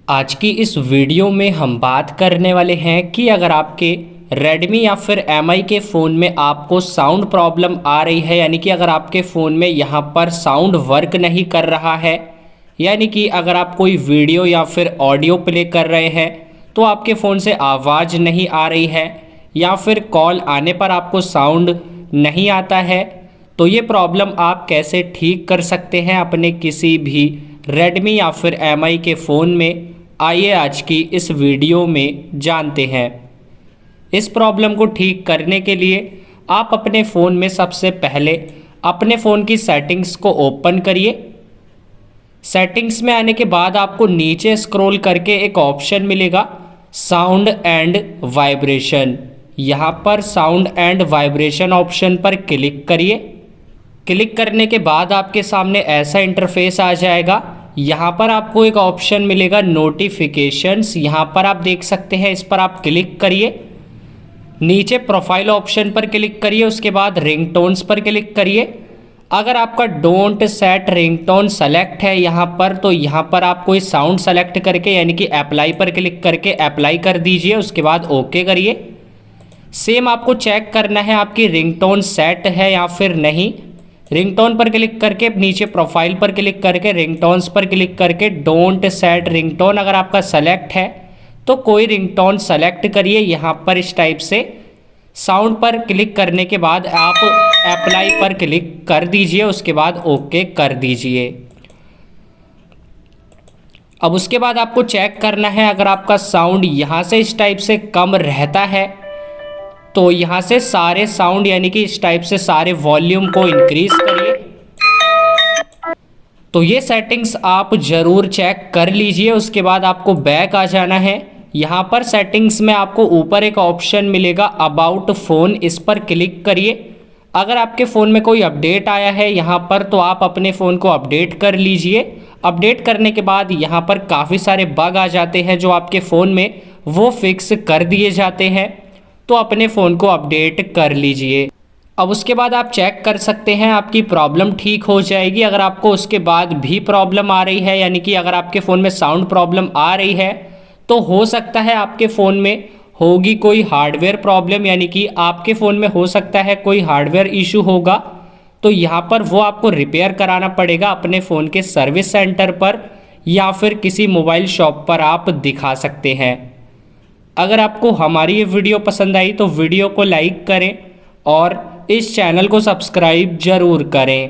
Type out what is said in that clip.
आज की इस वीडियो में हम बात करने वाले हैं कि अगर आपके Redmi या फिर MI के फ़ोन में आपको साउंड प्रॉब्लम आ रही है, यानी कि अगर आपके फ़ोन में यहाँ पर साउंड वर्क नहीं कर रहा है, यानी कि अगर आप कोई वीडियो या फिर ऑडियो प्ले कर रहे हैं तो आपके फ़ोन से आवाज़ नहीं आ रही है, या फिर कॉल आने पर आपको साउंड नहीं आता है, तो ये प्रॉब्लम आप कैसे ठीक कर सकते हैं अपने किसी भी Redmi या फिर MI के फ़ोन में, आइए आज की इस वीडियो में जानते हैं। इस प्रॉब्लम को ठीक करने के लिए आप अपने फ़ोन में सबसे पहले अपने फ़ोन की सेटिंग्स को ओपन करिए। सेटिंग्स में आने के बाद आपको नीचे स्क्रॉल करके एक ऑप्शन मिलेगा साउंड एंड वाइब्रेशन। यहाँ पर साउंड एंड वाइब्रेशन ऑप्शन पर क्लिक करिए। क्लिक करने के बाद आपके सामने ऐसा इंटरफेस आ जाएगा। यहाँ पर आपको एक ऑप्शन मिलेगा नोटिफिकेशंस, यहाँ पर आप देख सकते हैं, इस पर आप क्लिक करिए। नीचे प्रोफाइल ऑप्शन पर क्लिक करिए, उसके बाद रिंगटोन्स पर क्लिक करिए। अगर आपका डोंट सेट रिंगटोन सेलेक्ट है यहाँ पर, तो यहाँ पर आपको इस साउंड सेलेक्ट करके यानी कि अप्लाई पर क्लिक करके अप्लाई कर दीजिए, उसके बाद ओके करिए। सेम आपको चेक करना है आपकी रिंगटोन सेट है या फिर नहीं। रिंगटोन पर क्लिक करके नीचे प्रोफाइल पर क्लिक करके रिंगटोन्स पर क्लिक करके डोंट सेट रिंगटोन अगर आपका सेलेक्ट है तो कोई रिंगटोन सेलेक्ट करिए। यहाँ पर इस टाइप से साउंड पर क्लिक करने के बाद आप अप्लाई पर क्लिक कर दीजिए, उसके बाद ओके कर दीजिए। अब उसके बाद आपको चेक करना है अगर आपका साउंड यहाँ से इस टाइप से कम रहता है तो यहाँ से सारे साउंड यानी कि इस टाइप से सारे वॉल्यूम को इंक्रीज करिए। तो ये सेटिंग्स आप ज़रूर चेक कर लीजिए। उसके बाद आपको बैक आ जाना है। यहाँ पर सेटिंग्स में आपको ऊपर एक ऑप्शन मिलेगा अबाउट फ़ोन, इस पर क्लिक करिए। अगर आपके फ़ोन में कोई अपडेट आया है यहाँ पर तो आप अपने फ़ोन को अपडेट कर लीजिए। अपडेट करने के बाद यहाँ पर काफ़ी सारे बग आ जाते हैं जो आपके फ़ोन में वो फिक्स कर दिए जाते हैं, तो अपने फ़ोन को अपडेट कर लीजिए। अब उसके बाद आप चेक कर सकते हैं आपकी प्रॉब्लम ठीक हो जाएगी। अगर आपको उसके बाद भी प्रॉब्लम आ रही है, यानी कि अगर आपके फ़ोन में साउंड प्रॉब्लम आ रही है, तो हो सकता है आपके फ़ोन में होगी कोई हार्डवेयर प्रॉब्लम, यानी कि आपके फ़ोन में हो सकता है कोई हार्डवेयर इशू होगा। तो यहाँ पर वो आपको रिपेयर कराना पड़ेगा अपने फ़ोन के सर्विस सेंटर पर या फिर किसी मोबाइल शॉप पर आप दिखा सकते हैं। अगर आपको हमारी ये वीडियो पसंद आई तो वीडियो को लाइक करें और इस चैनल को सब्सक्राइब ज़रूर करें।